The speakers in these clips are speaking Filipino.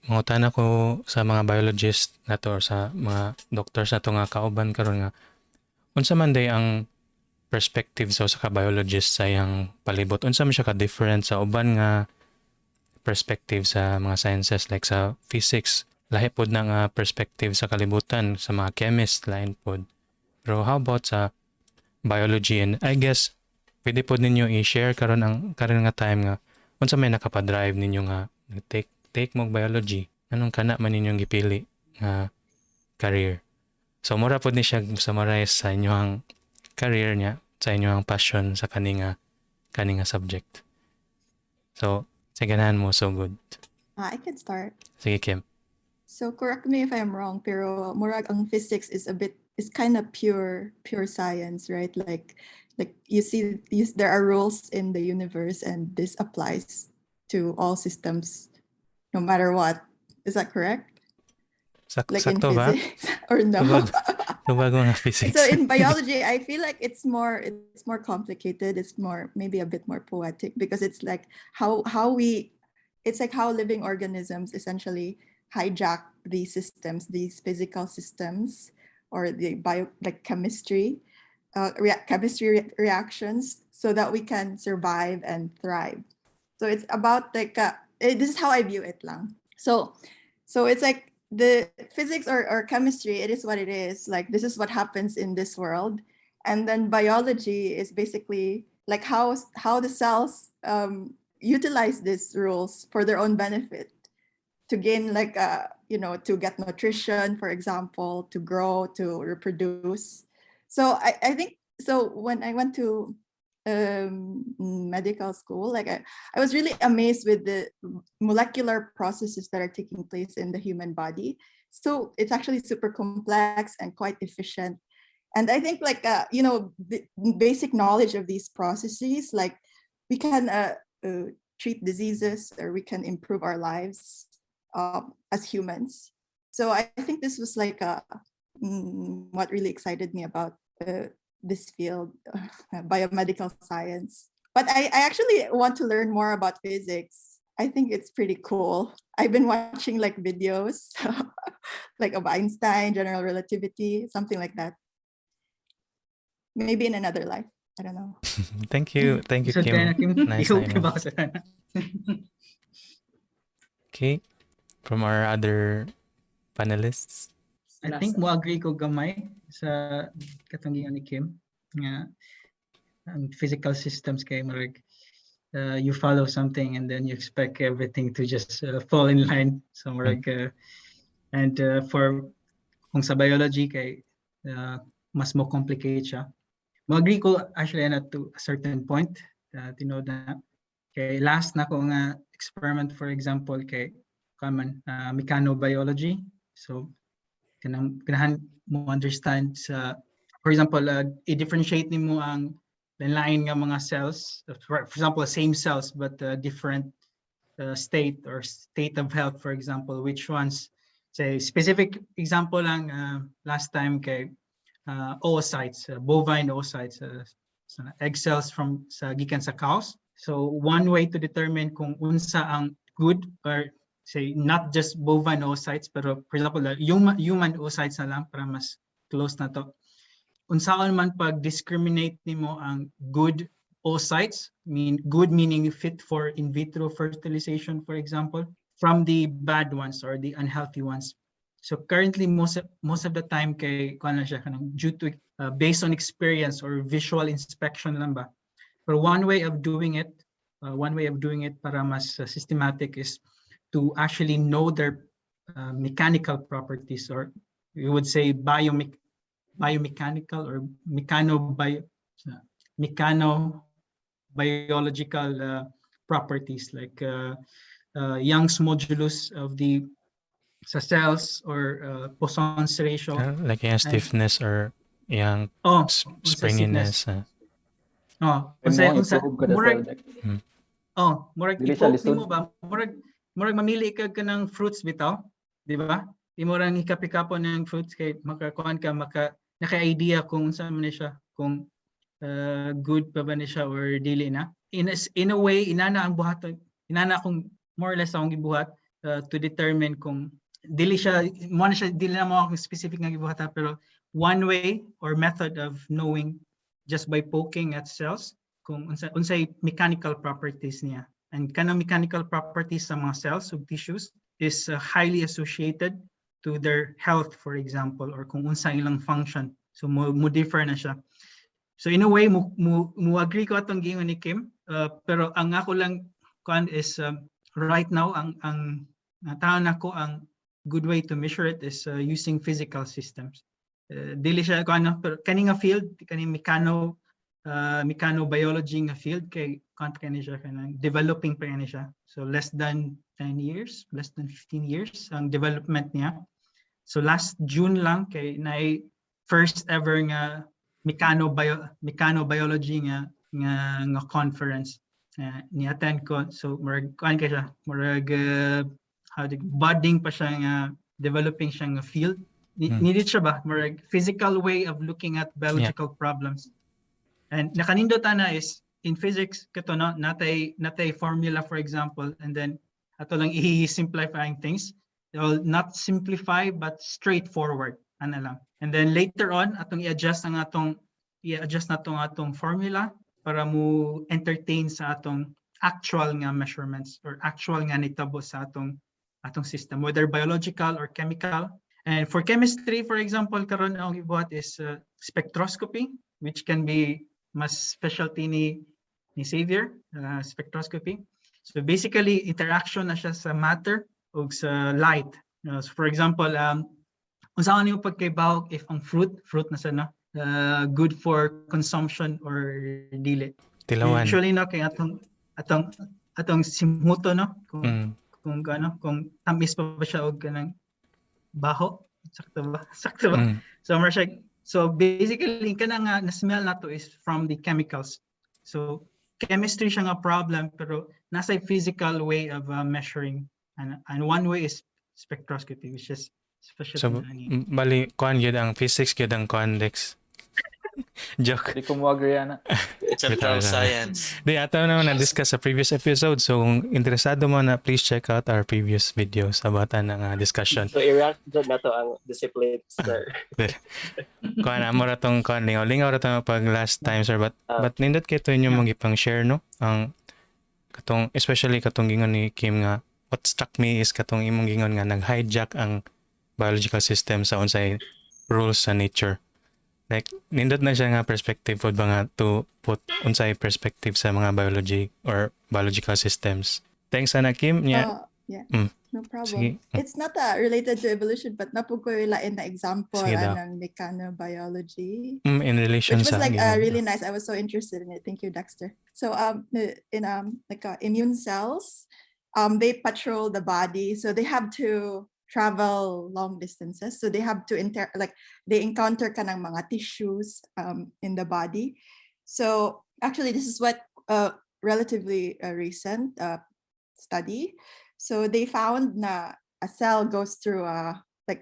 Mangutana ko sa mga biologist nato or sa mga doctors nato nga kauban karon nga unsa man day ang perspective sa ka biologist sa iyang palibot, unsa man siya ka different sa uban nga perspective sa mga sciences like sa physics, lahi pod na nga perspective sa kalibutan sa mga chemist lain pod. Pero how about sa biology? And I guess pwede pod ninyo i-share karon nga time nga unsa may nakapadrive ninyo nga take mo biology, anong kana man ninyong gipili nga career. So mura pod ni siya summarize sa inyong career niya, sa inyong passion sa kaninga subject. So sige ganahan mo, so good. I can start. Sige Kim. So correct me if I'm wrong, pero murag ang physics is kind of pure science, right? Like you see there are rules in the universe and this applies to all systems no matter what. Is that correct? Like in Sakto ba? physics or no? Tubag nga physics. So in biology, I feel like it's more complicated. It's maybe a bit more poetic because it's like how living organisms essentially hijack these systems, these physical systems, or the chemistry reactions, so that we can survive and thrive. So it's about this is how I view it lang. So it's like the physics or chemistry, it is what it is. Like this is what happens in this world, and then biology is basically like how the cells utilize these rules for their own benefit, to gain to get nutrition, for example, to grow, to reproduce. So I think so when I went to medical school, I was really amazed with the molecular processes that are taking place in the human body. So it's actually super complex and quite efficient. And I think the basic knowledge of these processes, like we can treat diseases, or we can improve our lives as humans. So I think this was what really excited me about this field, biomedical science. But I actually want to learn more about physics. I think it's pretty cool. I've been watching videos of Einstein, general relativity, something like that. Maybe in another life. I don't know. Thank you, So Kim. Nice na yun. Okay, from our other panelists. I think mo agree ko gamay sa katanggihan ni Kim nga ang physical systems kay marag you follow something and then you expect everything to just fall in line. So marag and for kung sa biology kay mas mo complicate siya. Mo agree ko actually na to a certain point, tinod na kay last na ko nga experiment, for example, kay common mechanobiology. So kanahan mo understand sa, for example, i-differentiate nimo ang lain nga mga cells, for example same cells but different state or state of health, for example, which ones, say specific example lang last time kay oocytes, bovine oocytes, egg cells from sa gikan sa cows. So one way to determine kung unsa ang good, or say not just bovine oocytes, pero for example human oocytes na lang para mas close na to. Unsaon man pag discriminate nimo ang good oocytes, good meaning fit for in vitro fertilization, for example, from the bad ones or the unhealthy ones. So currently most of the time kay kuan siya kanang due to based on experience or visual inspection lang ba. But one way of doing it para mas systematic is to actually know their mechanical properties, or you would say biomechanical or mechanobiological properties, like Young's modulus of the cells, or Poisson's ratio, like yung stiffness or yung springiness. Murag i-poke nimo ba, murag mamili ka ng fruits bitaw, di ba? Imo rang ikapikapon ng fruits kay makakuan ka, naka-idea kung saan man siya, kung good pa ba ni siya or dili na. In a way, inana ang buhaton, inana akong more or less akong gibuhat to determine kung dili na mo ako specific nga gibuhata, pero one way or method of knowing just by poking at cells kung unsay mechanical properties niya. And kanang mechanical properties sa mga cells ug tissues is highly associated to their health, for example, or kung unsa ilang function. So mo differ na siya. So in a way, mo agree ko atong giingon ni Kim, pero ang ako lang kuan is right now ang taon ako ang good way to measure it is using physical systems. Dili siya kuan pero kani nga field, kani mechanobiology nga field kay kani siya kanang developing pa ni siya. So less than 10 years, less than 15 years ang development niya. So last June lang kay na first ever nga mechanobiology nga conference ni attend ko. So murag kuan kay siya, murag budding pa siya nga developing siya nga field. Needed siya ba murag physical way of looking at biological problems. And nakanindot ana is in physics kato no natay formula, for example, and then ato lang i-simplifying things. Well, not simplify but straightforward ana lang. And then later on atong i-adjust natong atong formula para mo entertain sa atong actual nga measurements or actual nga nitabo sa atong system, whether biological or chemical. And for chemistry, for example, karon ang gibuhat is spectroscopy, which can be mas specialty ni Xavier, spectroscopy. So basically, interaction na siya sa matter o sa light. So for example, unsa niyo pagkaibaw if ang fruit na sa good for consumption or dili. Tilawan. Usually no kay atong simhuto no kung tamis pa ba siya og kanang baho, sakto ba? So basically kanang na-smell nato is from the chemicals. So chemistry siya nga problem pero nasa physical way of measuring and one way is spectroscopy, which is special. So bali kuan gyud ang physics gyud ang convex. Joke. Di ko mo agree na. Central science. Di ato na na-discuss sa previous episode. So kung interesado mo na, please check out our previous videos about ang discussion. So i-react na to ang discipline, sir. Kuan amo ra tong kuan lingaw ra tong pag last time, sir, but nindot kay to inyo magipang share no ang katong especially katong gingon ni Kim nga what struck me is katong imong gingon nga nag-hijack ang biological system sa unsay rules sa nature. Like, nindot na siya nga perspective po ba nga to put unsay perspective sa mga biology or biological systems. Thanks, Ana Kim. Yeah. Yeah, no problem. Sige. It's not related to evolution, but napug ko ilain na example Sige daw. ng mechanobiology. In relation Which was sa like really nice. I was so interested in it. Thank you, Dexter. So in immune cells, they patrol the body, so they have to travel long distances. So they have to they encounter kanang mga tissues in the body. So actually, this is what relatively recent study. So they found na a cell goes through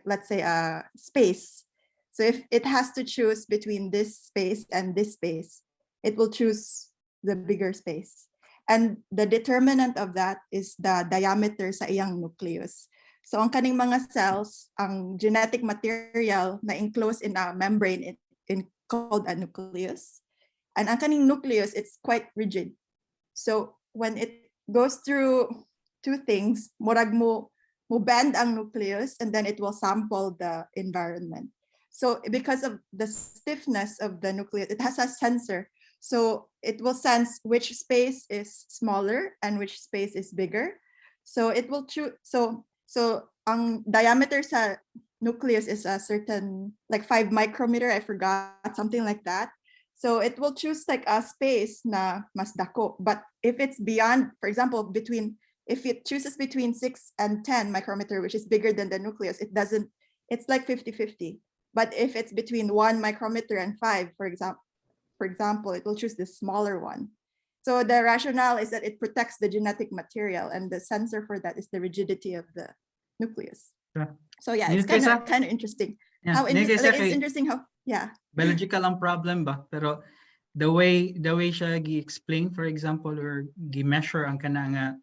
let's say a space. So if it has to choose between this space and this space, it will choose the bigger space. And the determinant of that is the diameter sa iyang nucleus. So ang kaning mga cells, ang genetic material na enclosed in a membrane called a nucleus. And ang kaning nucleus, it's quite rigid. So when it goes through two things, murag mo bend ang nucleus and then it will sample the environment. So because of the stiffness of the nucleus, it has a sensor. So it will sense which space is smaller and which space is bigger. So it will choose. So ang diameter sa nucleus is a certain, like 5 micrometer, I forgot, something like that. So it will choose like a space na mas dako. But if it's beyond, for example, if it chooses between 6 and 10 micrometer, which is bigger than the nucleus, it's like 50-50. But if it's between 1 micrometer and 5, for example, it will choose the smaller one. So the rationale is that it protects the genetic material, and the sensor for that is the rigidity of the nucleus. Yeah. So yeah, it's kind of interesting. Yeah. It's interesting how biological ang problem ba, pero the way siya gi-explain, for example, or gi-measure ang kanang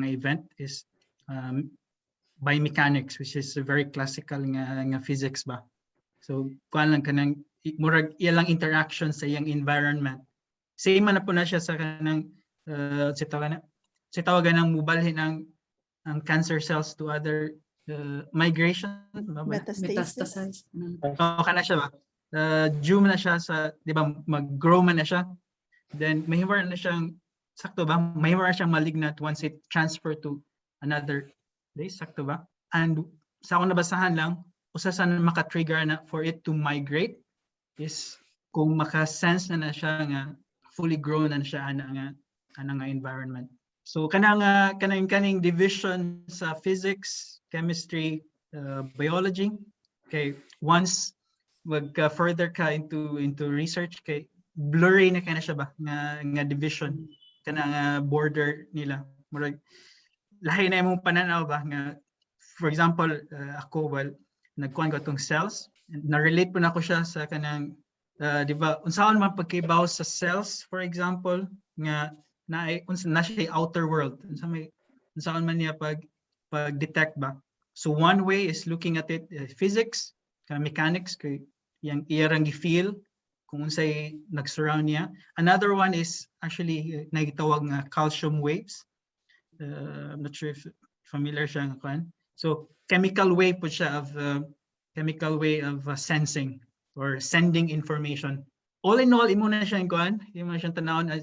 event is biomechanics, which is a very classical nga physics ba. So kuan lang kanang murag ilang interaction sa iyang environment. Same man na po na siya sa kanang sa tawagan ng mubalhin ang cancer cells to other migration Metastasis. kana siya ba. Due na siya sa, di ba, mag-grow man na siya. Then mahimara na siyang sakto ba? Mahimara siyang malignant once it transfer to another place, sakto ba? And sa akong nabasahan lang, usa sa maka-trigger na for it to migrate is kung maka-sense na siya nga fully grown na siya nga environment. So kanang division sa physics, chemistry, biology, okay, once further ka into research, kay blurry na kana siya ba nga division kanang border nila. Murag lahi na imong pananaw ba nga, for example, ako nagkuhan ko tong cells, na-relate po na ako siya sa kanang di ba unsaon man pagkibaw sa cells, for example, nga na siya outer world, unsaon man niya pag detect ba. So one way is looking at it physics, mechanics, kay yang iyang gi-feel kung unsay nag-surround niya. Another one is actually nagitawag nga calcium waves. I'm not sure if familiar siya nga kan. So chemical way po siya of sensing or sending information. All in all, imo na siyang kuan, imo na siyang tanawon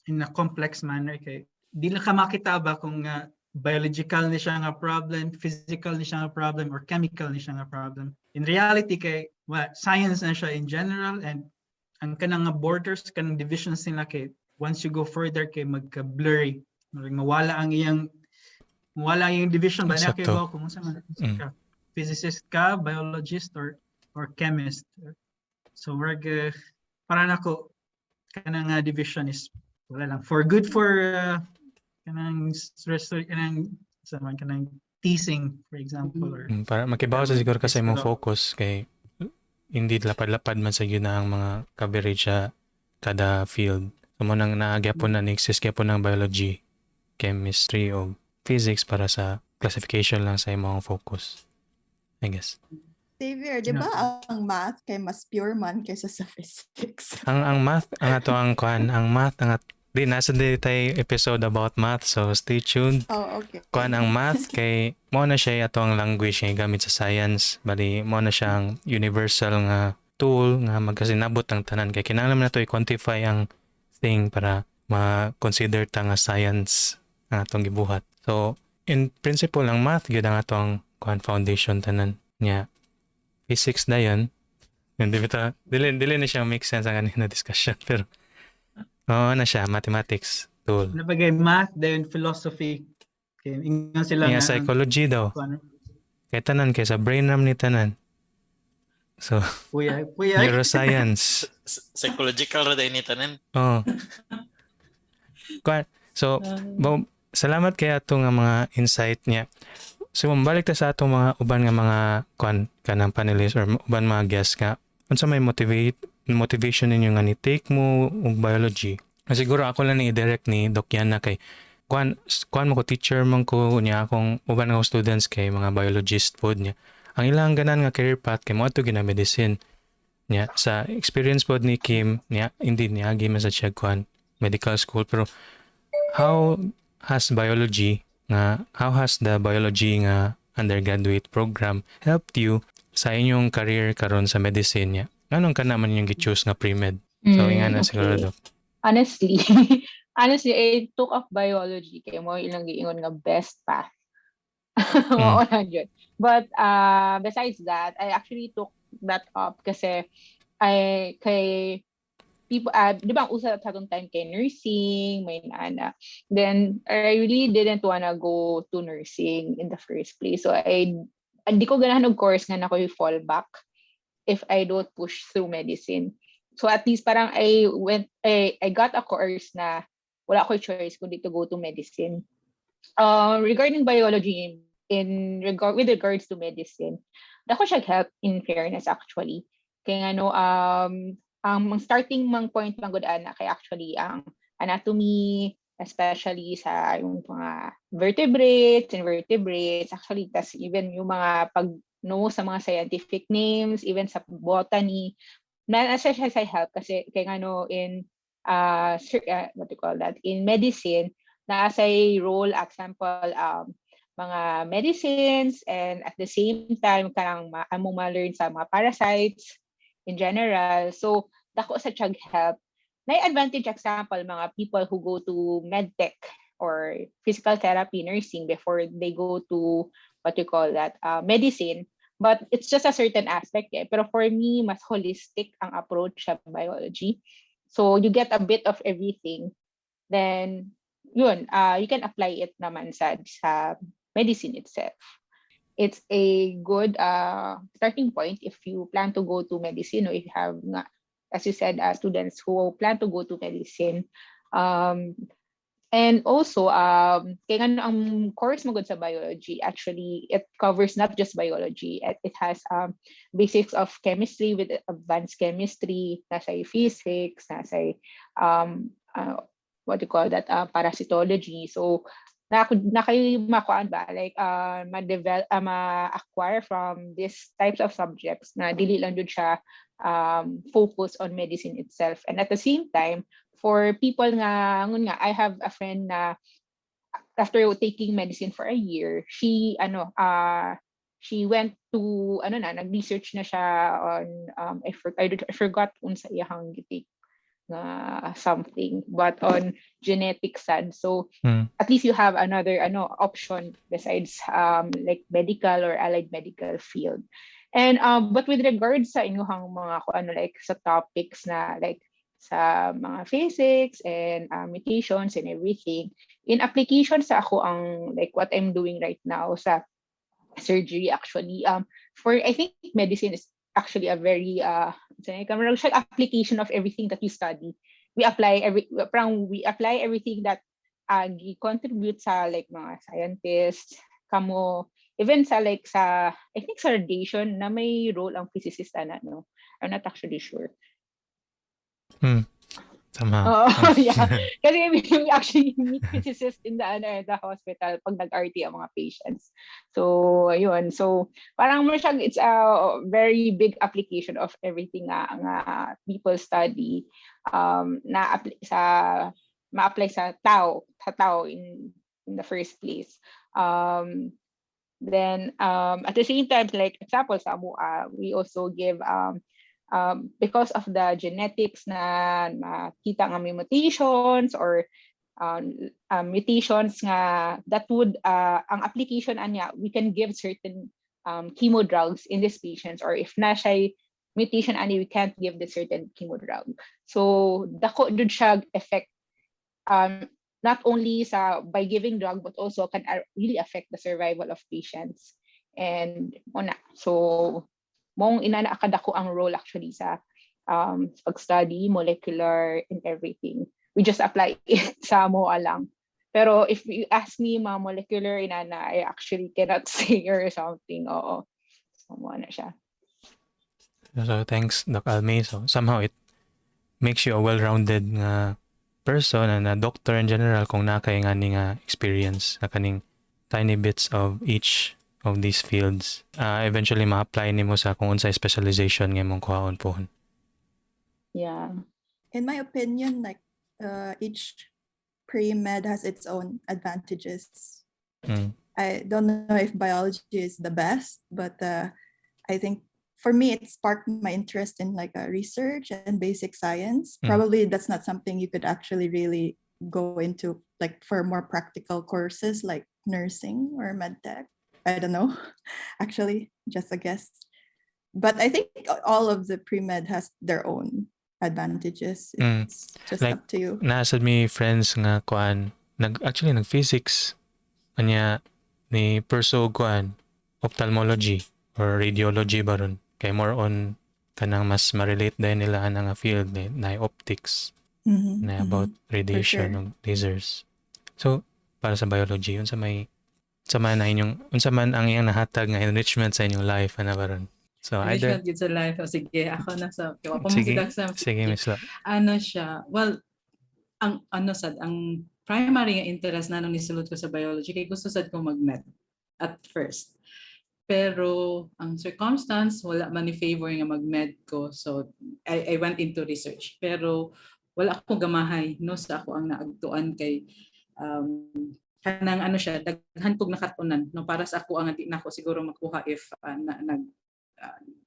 in a complex manner, kay di lang ka makita ba kung biological ni siya nga problem, physical ni siya nga problem, or chemical ni siya nga problem. In reality, kay science na siya in general, and ang kanang borders, kanang divisions nila, kay once you go further, kay magka-blurry, mawala ang iyang division ba na, kay ba kung sa ka physicist ka, biologist, or chemist. So para nako kanang division is wala lang for good for kanang stress, kanang teasing, for example, or para makibaw sa siguro kasi imong focus kay hindi lapad-lapad man sa yun na ang mga coverage sa kada field. So mo nang naagyapon na exist gyapon ng biology, chemistry o physics para sa classification lang sa imong focus, I guess. Xavier, di ba ang math kay mas pure man kaysa sa physics? ang math ang ato ang math di nasa tayo episode about math, so stay tuned. Oh, okay. Ang math kay mo na siya ato ang language nga gamit sa science, bali mo na siya ang universal nga tool nga magkasinabot ang tanan, kay kinahanglan na to i-quantify ang thing para ma-consider ta nga science ang atong gibuhat. So in principle ang math gyud ang atong foundation tanan nya. Physics dayon, hindi dili na siya make sense ang kanina discussion, pero na siya mathematics tool. Nabagay math dayon philosophy, kay ingon sila nga psychology daw. Kay tanan kay sa brain ram ni tanan. So puya neuroscience. Psychological ra day ni tanan. So salamat kay ato nga mga insight niya. So balik ta sa atong mga uban nga mga kanang panelists or uban mga guests nga unsa may motivation ninyo nga ni take mo og biology. Siguro ako lang ni direct ni Doc Yana kay kuan mo ko teacher man ko niya akong uban nga students kay mga biologist pod niya. Ang ilang ganan nga career path kay mo ato gina medicine niya. Sa experience pod ni Kim niya, hindi niya agi man sa siya medical school, pero how has the biology nga undergraduate program helped you sa inyong career karon sa medicine niya? Anong ka naman yung gi-choose nga pre-med? So ingana siguro Doc. Honestly, I took up biology kay mo ilang giingon nga best path. Mo na jud. But besides that, I actually took that up kasi kay people, di ba ang usa sa atong time kay nursing, may nana. Then I really didn't wanna go to nursing in the first place. So hindi ko ganahan og course nga na ko fall back if I don't push through medicine. So at least parang I got a course na wala ko choice kundi to go to medicine. Regarding biology, with regards to medicine, dako siya help in fairness actually. Kaya ang starting mang point man gud ana kay actually ang anatomy, especially sa yung mga vertebrates, invertebrates, actually, tas even yung mga pag-know sa mga scientific names, even sa botany, nasa siya sa help kasi kaya nga no, in what do you call that, in medicine, nasa role, example, mga medicines, and at the same time kanang among ma-learn sa mga parasites in general. So dako sa chag help na advantage, example mga people who go to medtech or physical therapy, nursing before they go to what you call that, medicine. But it's just a certain aspect pero for me mas holistic ang approach sa biology, so you get a bit of everything. Then yun, you can apply it naman sa medicine itself. It's a good starting point if you plan to go to medicine, or if you have, as you said, students who plan to go to medicine. And also, kaya nga ang course mo sa biology, actually, it covers not just biology. It has basics of chemistry with advanced chemistry, nasa physics, nasa what do you call that, parasitology. So, makuan ba, like, ma-acquire from these types of subjects na dili lang dun siya focus on medicine itself. And at the same time, for people nga, I have a friend na after taking medicine for a year, she went to nag-research na siya on I forgot unsa iyang gitik na something, but on genetic side. So at least you have another option besides like medical or allied medical field. And but with regards sa inyong mga like sa topics na like sa mga physics and mutations and everything, in application sa ako ang like what I'm doing right now sa surgery, actually, for I think medicine is actually a very application of everything that you study. We apply everything that contribute sa like mga scientists, even sa like sa I think sa radiation na may role ang physicist no. I'm not actually sure. Somehow. Yeah. Kasi we actually meet physicists in the hospital pag nag-RT ang mga patients. So, ayun. So, parang it's a very big application of everything nga people study ma-apply sa tao in the first place. Then at the same time, like example sa we also give because of the genetics na makita nga may mutations or mutations nga that would ang application anya, we can give certain chemo drugs in these patients, or if na siya mutation ani, we can't give the certain chemo drug. So dako jud siya effect not only by giving drug but also can really affect the survival of patients. And so mong inanaakadako ang role actually sa pag-study, molecular, and everything. We just apply it sa MOA lang. Pero if you ask me, mga molecular, I actually cannot say or something. Oo. So, na siya. So, thanks, Doc Almay. So, somehow it makes you a well-rounded person and a doctor in general kung nakay nga experience na kaning tiny bits of each of these fields. Eventually ma-apply nimo sa kung unsay specialization nga mong kuhaon pohon. Yeah. In my opinion, like each pre-med has its own advantages. I don't know if biology is the best, but I think for me it sparked my interest in like research and basic science. Probably that's not something you could actually really go into like for more practical courses like nursing or medtech. I don't know, actually, just a guess. But I think all of the pre-med has their own advantages. It's just like, up to you. Naasad mi friends nga kuan nag-physics anya ni pursue kuan ophthalmology or radiology baron kay more on kanang mas ma-relate din nila nga field na optics na about radiation sure. of lasers. So para sa biology unsa man ang iyang nahatag nga enrichment sa inyong life ana baron. So enrichment yun sa life. Sige, ako na sa sige Miss Lo. ano siya, well, ang primary nga interest na nung nisulod ko sa biology kay gusto sad ko mag-med at first. Pero ang circumstance, wala man ni favor nga mag-med ko. So, I went into research. Pero wala ako gamahay no sa ako ang naagtuan kay kanang ano siya, daghan kog nakatunan no para sa ako ang di na ako siguro makuha if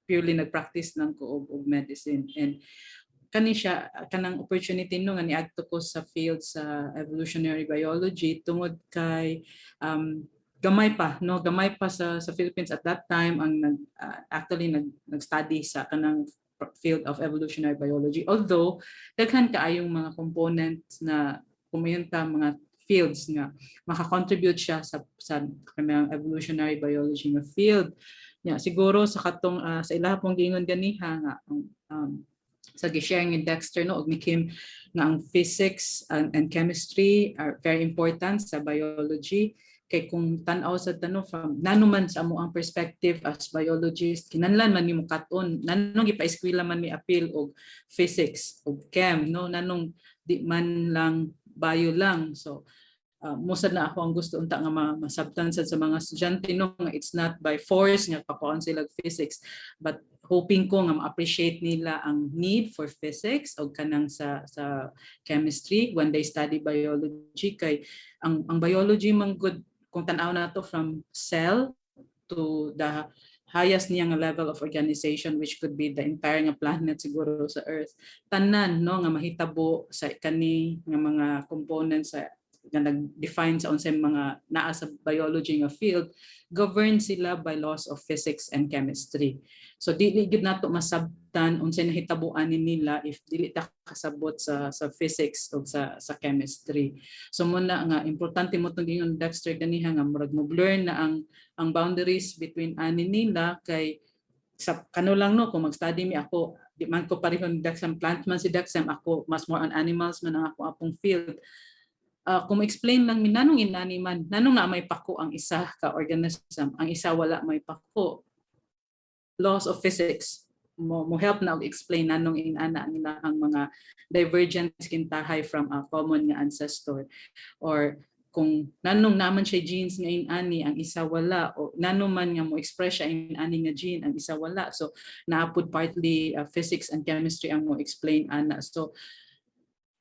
purely nag-practice lang ko og medicine. And kani siya kanang opportunity no nga niadto ko sa field sa evolutionary biology tungod kay gamay pa sa Philippines at that time ang nag-study sa kanang field of evolutionary biology, although daghan kaayong mga components na kumayunta mga fields nga maka-contribute siya sa kanang evolutionary biology nga field nya siguro sa katong sa ilaha pong giingon ganiha nga sa gi-share ni Dexter no og ni Kim nga ang physics and chemistry are very important sa biology. Kay kung tan-aw sa tanong from nanuman sa amo ang perspective as biologist kinahanglan man nimo katon nanong gipa-eskwela man mi appeal og physics og chem no nanong di man lang bio lang. So musad na ako ang gusto unta nga masabtan sa mga estudyante no nga it's not by force nga pakuan sila physics but hoping ko nga ma-appreciate nila ang need for physics o kanang sa chemistry when they study biology kay ang biology man good kung tan-aw na to from cell to the highest niyang level of organization which could be the entire nga planet siguro sa Earth. Tanan no nga mahitabo sa kani nga mga components sa nga nag-define sa unsay mga naa sa biology nga field governed sila by laws of physics and chemistry. So dili gid nato masabtan unsay nahitabuan nila if dili ta kasabot sa physics o sa chemistry. So muna nga importante mo tong ingon Dexter ganiha nga murag mo blur na ang boundaries between ani nila kay sa kano lang no kung mag-study mi ako di man ko parehon Dexam plant man si Dexam ako mas more on animals man ang ako apong field. Kung explain lang mi nanong inaniman nanong na may pako ang isa ka organism ang isa wala may pako laws of physics mo help na og explain nanong inana nila ang mga divergence kintahay from a common nga ancestor or kung nanong naman siya genes nga inani ang isa wala o nanong man nga mo express siya inani nga gene ang isa wala so naapod partly physics and chemistry ang mo explain ana. So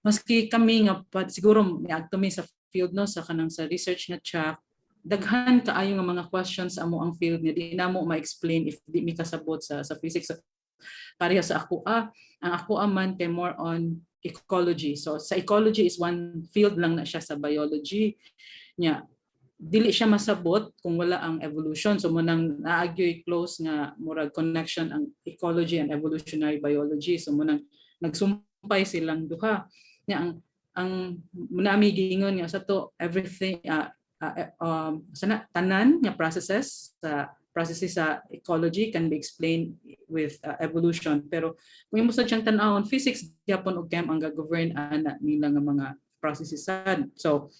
maski kami nga siguro miadto mi sa field no sa kanang sa research nga track daghan kaayo nga mga questions amo ang field nga di namo ma-explain if di mi kasabot sa physics. So, pareha sa ako ang ako man kay more on ecology. So sa ecology is one field lang na siya sa biology nya dili siya masabot kung wala ang evolution. So munang naagyoy close nga murag connection ang ecology and evolutionary biology. So munang nagsumpay silang duha nya ang munami giingon nga sa to everything sana tanan nga processes sa ecology can be explained with evolution pero kung imo sa siyang tan-awon physics gyapon og chem ang ga-govern ana nila nga mga processes sad. So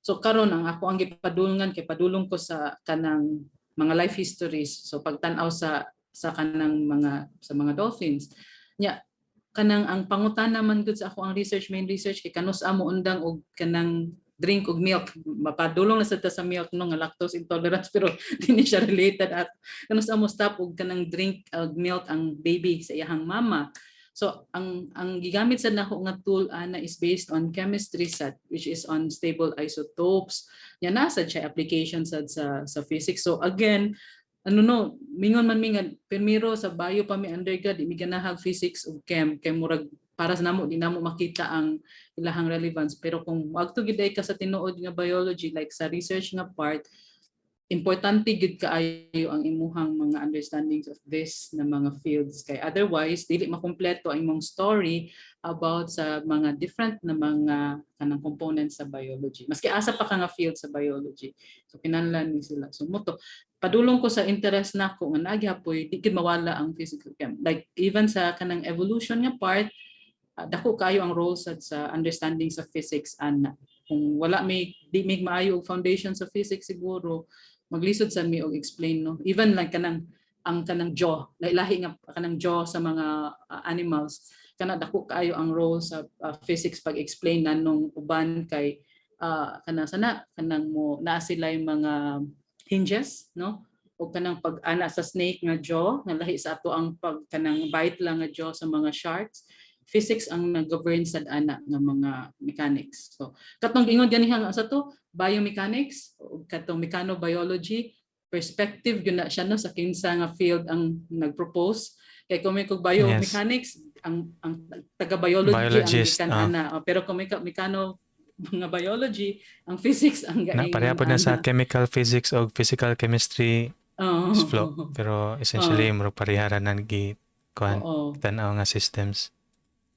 so karon ang ako ang gipadulngan kay padulong ko sa kanang mga life histories. So pagtan-aw sa kanang mga dolphins nya kanang ang pangutan naman gud sa ako ang main research kay kanus amo undang og kanang drink og milk mapadulong na sa milk no nga lactose intolerance pero dili siya related at kanus amo stop og kanang drink og milk ang baby sa iyang mama. So ang gigamit sad nako nga tool ana is based on chemistry sad which is on stable isotopes nya nasa siya application sad sa physics. So again mingon man mi nga primero sa bio pa mi undergrad mi ganahag physics ug chem kay murag para sa namo di namo makita ang ilahang relevance pero kung magto gid ka sa tinuod nga biology like sa research nga part importante gid kaayo ang imuhang mga understandings of this na mga fields kay otherwise dili makumpleto ang imong story about sa mga different na mga kanang components sa biology maski asa pa ka nga field sa biology. So kinahanglan ni sila so moto padulong ko sa interest nako nga nagyapoy di gid mawala ang physical chem like even sa kanang evolution nga part dako kayo ang role sa understanding sa physics ana kung wala may di mig maayo og foundation sa physics siguro maglisod sa mi og explain no even like kanang ang kanang jaw lahi nga kanang jaw sa mga animals kana dako kaayo ang role sa physics pag-explain nanong uban kay kanang mo naa sila yung mga hinges, no? O kanang pag-ana sa snake nga jaw nga lahi sa ato ang pag kanang bite lang nga jaw sa mga sharks. Physics ang nag-govern sa ana nga mga mechanics. So katong gingon ganiha nga sa to biomechanics o katong mechanobiology perspective yun na siya no sa kinsa nga field ang nag-propose kay kung may kog biomechanics ang taga-biology ang Biologist, gikan ana. Pero kung may mechano mga biology ang physics ang na gaingon pareha po na sa ana. chemical physics o physical chemistry flow. Pero essentially, murag parehara na kuan tanaw nga systems.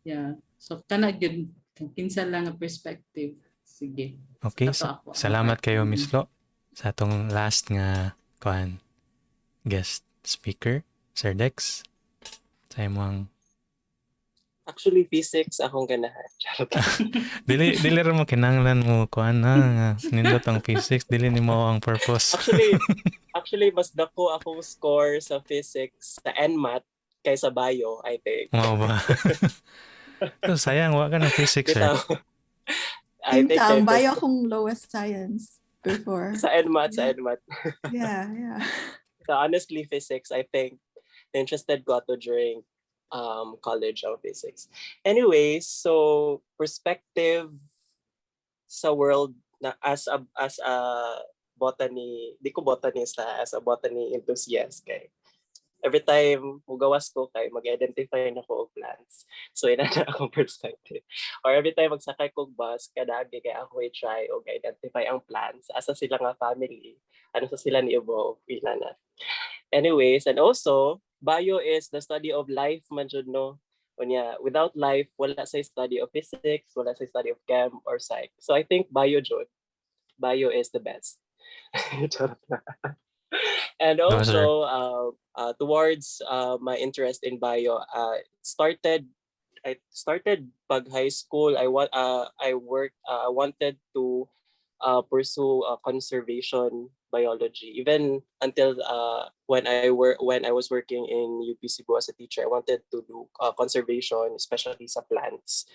Yeah. So kana gyud kinsa lang nga perspective. Sige. Okay, Kato ako ang salamat part. kayo Miss Flo sa atong last nga kuan guest speaker, Sir Dex. Sa imong Actually, physics akong ganahan. Charot. dili ra mo kinahanglan mo kuan nga nindot ang physics, dili nimo ang purpose. Actually, mas dako akong score sa physics sa NMAT kaysa bio, I think. Mao ba? So, sayang wa ka ng physics, sir. Bitaw. I think ISTAMbai akong lowest science before. sa NMAT. Yeah. So honestly, physics, I think, interested ko ato during college of physics. Anyways, so perspective sa world na as a botany, di ko botanista, as a botany enthusiast kay every time mugawas ko kay mag-identify na ko og plants. So ina na akong perspective. Or every time magsakay kog bus, kadagi kay ako i-try og identify ang plants asa sila nga family, ano sa sila ni evolve ina na. Anyways, and also bio is the study of life man jud no. Unya, without life wala say study of physics, wala say study of chem or psych. So I think bio jud. Bio is the best. And also towards my interest in bio, I started pag high school. I wanted to pursue conservation biology. Even until when I was working in UP Cebu as a teacher, I wanted to do conservation, especially sa plants.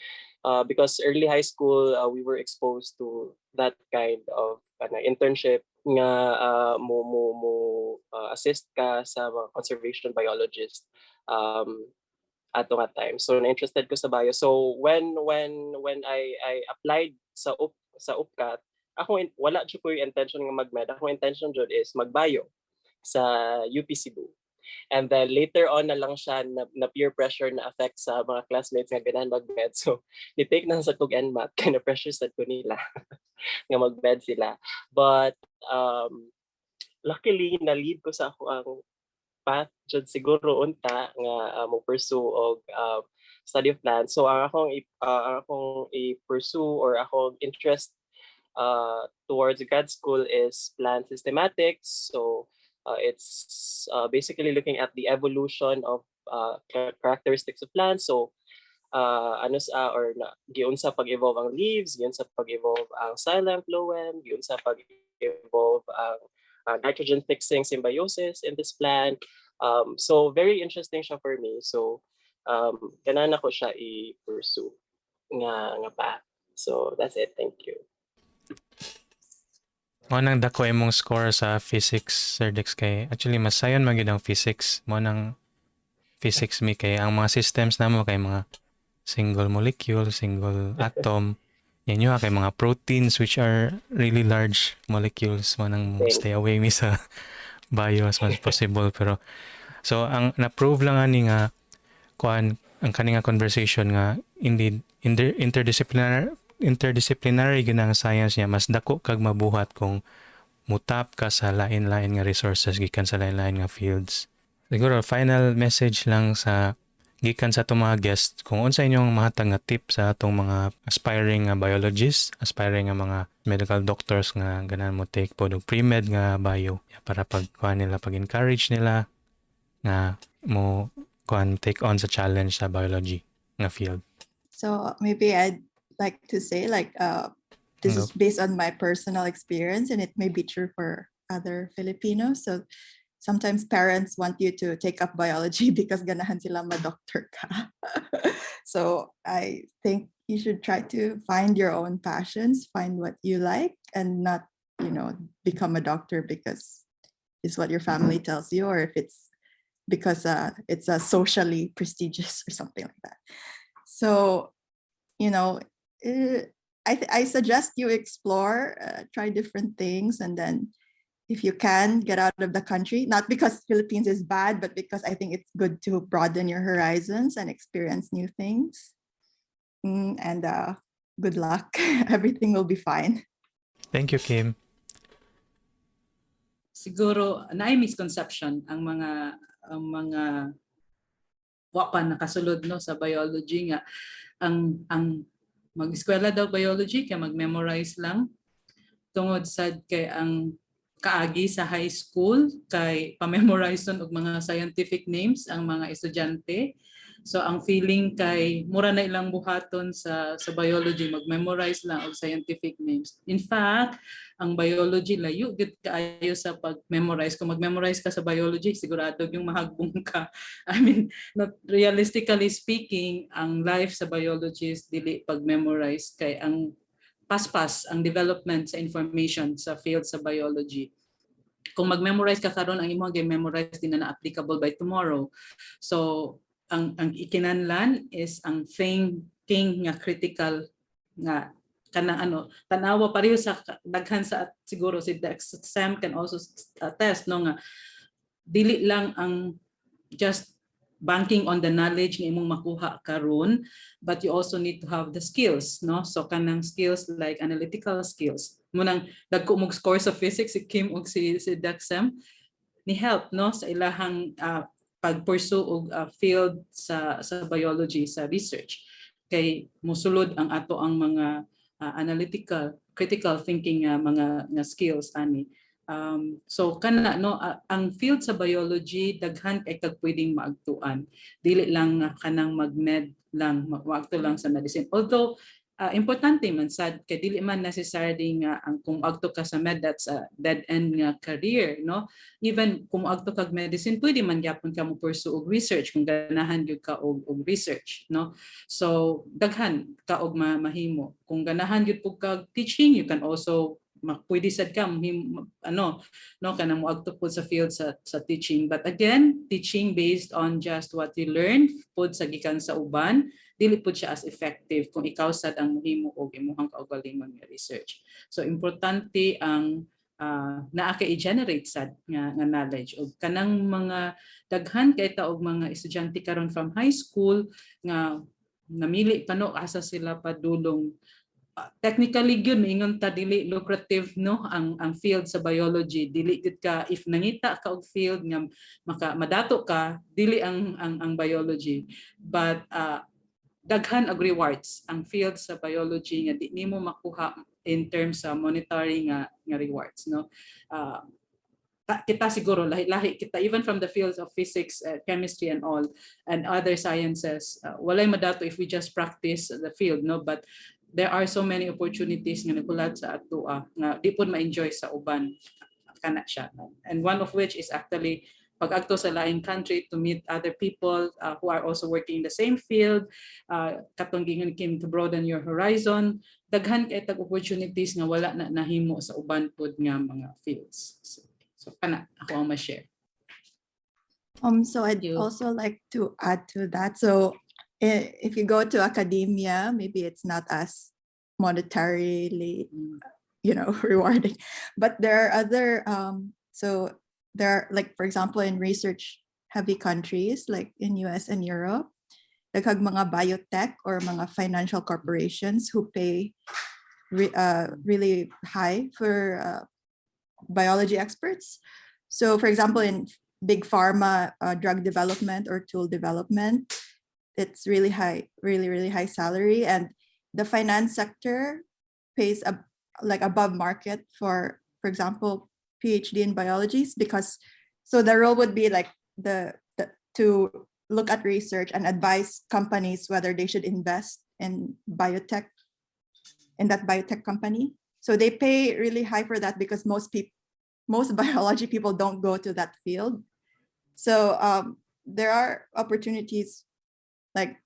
Because early high school, we were exposed to that kind of internship nga assist ka sa mga conservation biologist ato nga time. So na-interested ko sa bio. So when I applied sa UPCAT, wala jud ko yung intention nga mag-med. Ako intention jud is mag-bio sa UP Cebu. And then later on na lang siya na peer pressure na affect sa mga classmates nga ganahan mag-med. So ni-take na sa kog NMAT kay na pressure sad ko nila nga mag-med sila. But luckily na-lead ko sa ako ang path jud siguro unta nga mo pursue og study of plants. So ang akong i-pursue or akong interest towards grad school is plant systematics. So it's basically looking at the evolution of characteristics of plants. So giunsa pag-evolve ang leaves, giunsa pag-evolve ang xylem, phloem, giunsa pag-evolve ang nitrogen fixing symbiosis in this plant. So very interesting siya for me. So ganahan ako siya i-pursue nga path. So that's it. Thank you. Mo nang dako imong score sa physics, Sir Dex, kay actually mas sayon man gyud ang physics. Mo nang physics mi kay ang mga systems namo kay mga single molecule, single atom. Yan yung kay mga proteins which are really large molecules. Mo nang stay away mi sa bio as much as possible. Pero so ang na-prove lang ani nga kuan ang kaninga conversation nga indeed interdisciplinary gyud ang science niya, mas dako kag mabuhat kung mutap ka sa lain-lain nga resources gikan sa lain-lain nga fields. Siguro final message lang sa gikan sa atong mga guests, kung unsa inyong mahatag nga tip sa atong mga aspiring nga biologists, aspiring nga mga medical doctors nga ganahan mo take pod og pre-med nga bio para pag-kuan nila, pag-encourage nila nga mo kuan take on sa challenge sa biology nga field. So maybe I'd like to say this is based on my personal experience and it may be true for other Filipinos. So sometimes parents want you to take up biology because ganahan sila ma-doctor ka. So I think you should try to find your own passions, find what you like, and not, become a doctor because it's what your family tells you, or if it's because it's socially prestigious or something like that. So, I suggest you explore, try different things, and then if you can, get out of the country, not because Philippines is bad, but because I think it's good to broaden your horizons and experience new things. And good luck. Everything will be fine. Thank you, Kim. Siguro naay misconception ang mga wa pa nakasulod no sa biology nga ang mag-eskwela daw biology kay mag-memorize lang tungod sad kay ang kaagi sa high school kay pa-memorize og mga scientific names ang mga estudyante. So ang feeling kay mura na ilang buhaton sa biology, mag-memorize lang og scientific names. In fact, ang biology layo gid kaayo sa pag-memorize. Kung mag-memorize ka sa biology, sigurado yung mahagbong ka. I mean, not realistically speaking, ang life sa biology is dili pag-memorize kay ang paspas ang development sa information sa field sa biology. Kung mag-memorize ka karon, ang imong gi-memorize din na applicable by tomorrow. So ang ikinanlan is ang thinking nga critical nga kanang tanawa pareho sa daghan sa siguro si Sam can also attest no nga dili lang ang just banking on the knowledge nga imong makuha karon, but you also need to have the skills, no? So kanang skills like analytical skills. Munang dagko mong score sa physics si Kim ug si Sam ni help no sa ilahang pag-pursue og field sa biology, sa research. Kay mosulod ang ato ang mga analytical, critical thinking mga skills ani. So kana no ang field sa biology daghan kay kag pwedeng maagtuan. Dili lang kanang mag-med lang, maagto lang sa medicine. Although importante man sad kay dili man necessarily nga ang kung agto ka sa med that's a dead end nga career, no? Even kung agto kag medicine pwede man gyapon ka mo pursue og research kung ganahan gyud ka og research, no? So daghan ka og mahimo. Kung ganahan gyud pug kag teaching, you can also pwede sad ka kanang moagto pud sa field sa teaching. But again, teaching based on just what you learn pud sa gikan sa uban, dili pud siya as effective kung ikaw sad ang mohimo og imong kaugalingon nga research. So importante ang naa kay i-generate sad nga knowledge og kanang mga daghan kay ta og mga estudyante karon from high school nga namili pa no asa sila padulong. Technically gyud ingon ta dili lucrative no ang field sa biology, dili gid ka if nangita ka og field nga madato ka, dili ang biology, but daghan og rewards ang field sa biology nga di nimo makuha in terms sa monetary nga rewards, no? Kita siguro lahi kita even from the fields of physics, chemistry and all and other sciences, walay madato if we just practice the field, no? But there are so many opportunities nga nagulat sa ato nga di pud ma-enjoy sa uban kana siya, and one of which is actually pag-agto sa laing country to meet other people who are also working in the same field, katong gingon Kim, to broaden your horizon. Daghan kay tag opportunities nga wala na nahimo sa uban pud nga mga fields. So kana ako ang ma-share. So I'd also like to add to that. So if you go to academia, maybe it's not as monetarily, rewarding, but there are other, so there are, like, for example, in research heavy countries like in US and Europe, daghang mga biotech or mga financial corporations who pay really high for biology experts. So for example, in big pharma, drug development or tool development, it's really high, really high salary, and the finance sector pays like above market for example, PhD in biology, because so the role would be like to look at research and advise companies whether they should invest in biotech, in that biotech company. So they pay really high for that because most most biology people don't go to that field. So there are opportunities like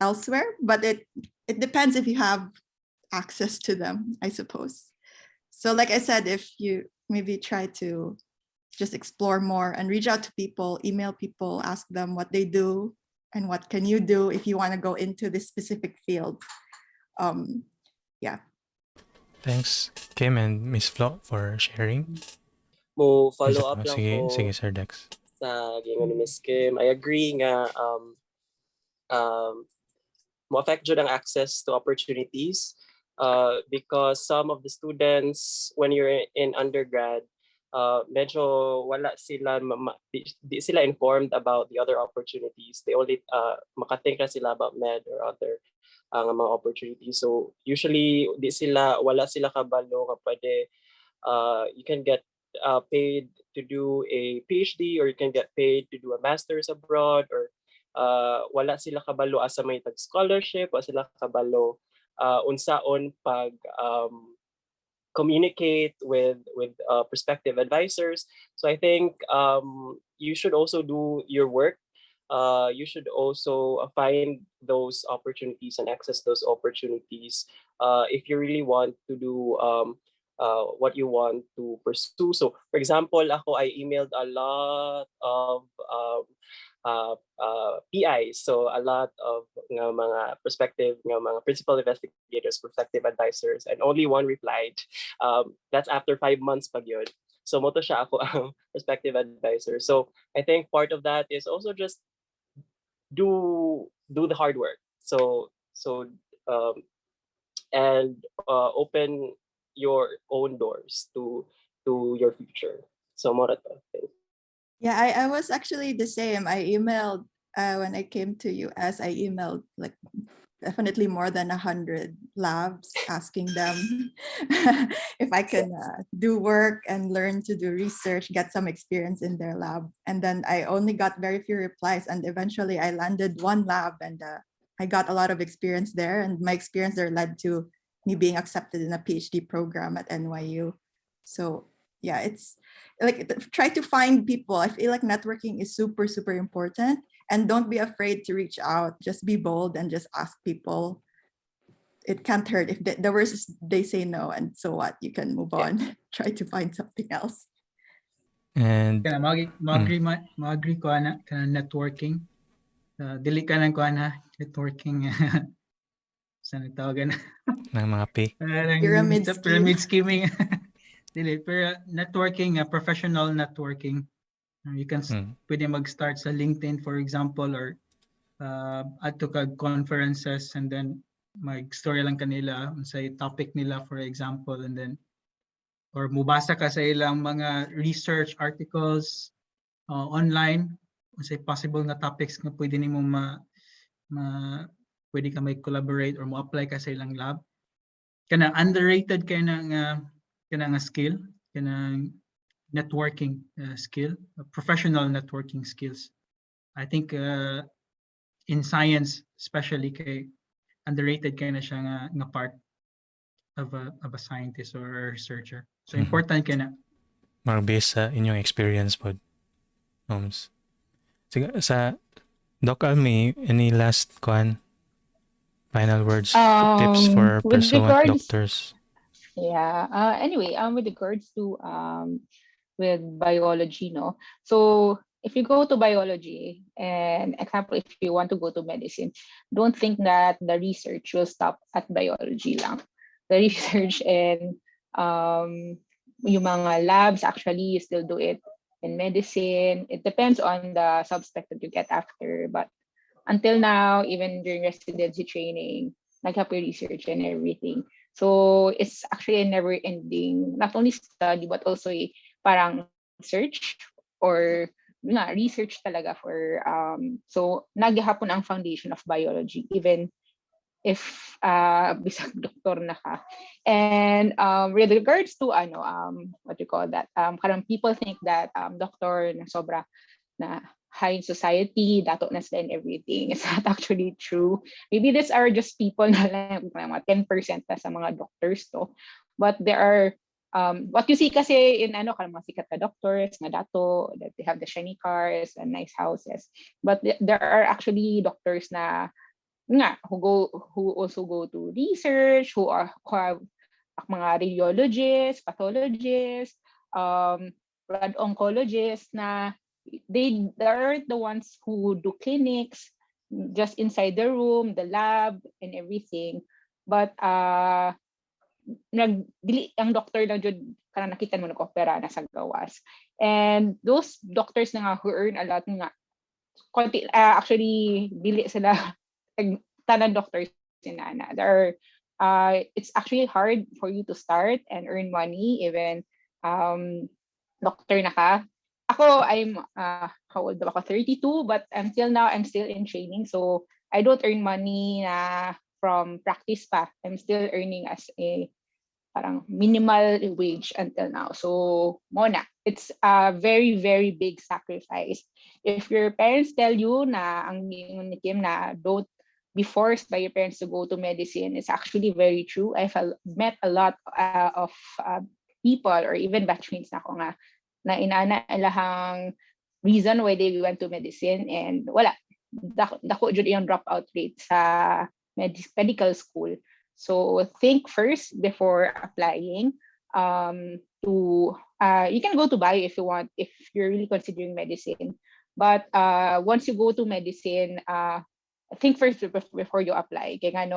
elsewhere, but it depends if you have access to them, I suppose. So like I said, if you maybe try to just explore more and reach out to people, email people, ask them what they do and what can you do if you want to go into this specific field. Yeah. Thanks, Kim and Miss Flo, for sharing. Mo Isa follow pa. up lang Sige, ko Sir Dex. sa gingon ni Miss Kim. I agree nga mo affect jud ang access to opportunities because some of the students when you're in undergrad medyo wala sila di sila informed about the other opportunities. They only makathink na sila about med or other mga opportunities. So usually wala sila kabalo nga pwede you can get paid to do a PhD or you can get paid to do a master's abroad or wala sila kabalo asa may tag scholarship, wala sila kabalo unsaon pag communicate with prospective advisors. So I think you should also do your work. You should also find those opportunities and access those opportunities if you really want to do what you want to pursue. So, for example, I emailed a lot of PIs, so a lot of mga prospective mga principal investigators, prospective advisors, and only one replied. That's after 5 months pag yun. So moto siya ako ang prospective advisor. So I think part of that is also just do the hard work. So and open your own doors to your future. So more to. Yeah, I was actually the same. I emailed when I came to US, I emailed like definitely more than 100 labs asking them if I can do work and learn to do research, get some experience in their lab. And then I only got very few replies, and eventually I landed one lab and I got a lot of experience there, and my experience there led to me being accepted in a PhD program at NYU. So yeah, it's like try to find people. I feel like networking is super, super important, and don't be afraid to reach out. Just be bold and just ask people. It can't hurt. If the worst is they say no, and so what? You can move on. Try to find something else. And Kana mag-agree ko ana kana networking. Dili ka nang ko ana networking sa natawagan ng mga pay. Pyramid scheming. Dili, pero networking, professional networking. You can pwede mag-start sa LinkedIn, for example, or ato kag conferences, and then mag-story lang kanila sa topic nila, for example, and then or mubasa ka sa ilang mga research articles online sa possible na topics nga pwede nimo pwede ka may collaborate or mo apply ka sa ilang lab. Kana underrated kay na nga skill, kana networking skill, professional networking skills. I think in science especially kay underrated kay na siya nga part of a scientist or a researcher. So important kay na. Mag-base sa inyong experience po. Sige, sa Doc Almi, any last final words, tips for pursuant doctors? Yeah. Anyway, with regards to with biology, no. So if you go to biology, and example, if you want to go to medicine, don't think that the research will stop at biology lang. The research and yung mga labs, actually, you still do it in medicine. It depends on the subspec that you get after. But until now, even during residency training, nag-happy research and everything. So it's actually a never-ending, not only study, but also parang search or research talaga for, so naghihapon ang foundation of biology, even if bisag doktor na ka. And with regards to what you call that, parang people think that doctor na sobra na high in society, dato na sila and everything. It's not actually true. Maybe these are just people na lang, mga 10% na sa mga doctors to. But there are What you see kasi in mga sikat na doctors nga dato, that they have the shiny cars and nice houses, but there are actually doctors na nga who also go to research, who have mga radiologists, pathologists, blood oncologists na they are the ones who do clinics just inside the room, the lab and everything. But dili ang doctor lang jud kanang nakita mo nag-opera na sa gawas. And those doctors na nga who earn a lot nga actually dili sila tanan doctors inana. There are it's actually hard for you to start and earn money even doctor na ka. I'm how old ba ako? 32, but until now I'm still in training, so I don't earn money na from practice pa. I'm still earning as a parang minimal wage until now. So mona, it's a very very big sacrifice. If your parents tell you na ang ni Kim na don't be forced by your parents to go to medicine, it's actually very true. I've met a lot of people or even batchmates na ako nga na inana ilahang reason why they went to medicine, and wala dako jud yung dropout rate sa medical school. So think first before applying. You can go to Bio if you want, if you're really considering medicine. But once you go to medicine, think first before you apply. Kaya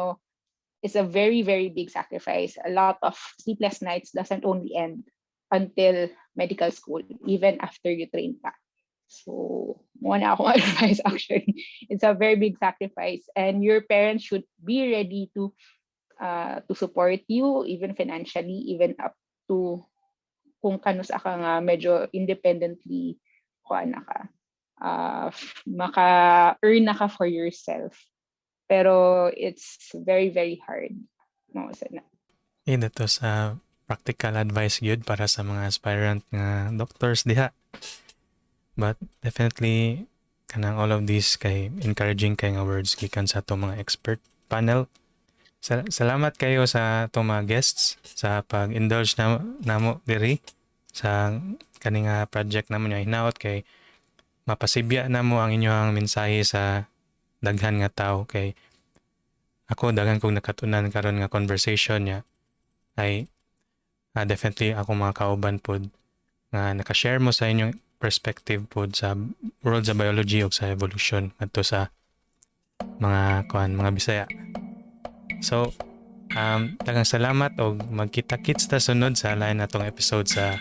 it's a very, very big sacrifice. A lot of sleepless nights doesn't only end until medical school, even after you train pa. So, muna akong advice actually. It's a very big sacrifice, and your parents should be ready to support you, even financially, even up to kung kanus ka nga medyo independently kuana ka. Maka-earn na ka for yourself. Pero it's very, very hard. No, sana. Ito sa practical advice yun para sa mga aspirant nga doctors diha. But definitely kanang all of these kay encouraging kay nga words gikan sa atong mga expert panel. Salamat kayo sa atong mga guests sa pag-indulge namo diri sa kaning project namo nya hinaot kay mapasibya namo ang inyong mensahe sa daghan nga tawo. Kay ako daghan kong nakatunan karon nga conversation niya ay definitely ako mga kauban pod nga naka-share mo sa inyong perspective pod sa world sa biology ug sa evolution adto sa mga Bisaya. So daghang salamat og magkita-kits ta sunod sa lain natong episode sa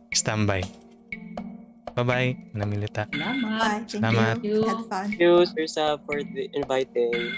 ISTAMbai. Bye-bye, Namilita. Salamat. Bye. Thank Salamat. you. Had fun. Thank you, Sir Sab, for the inviting.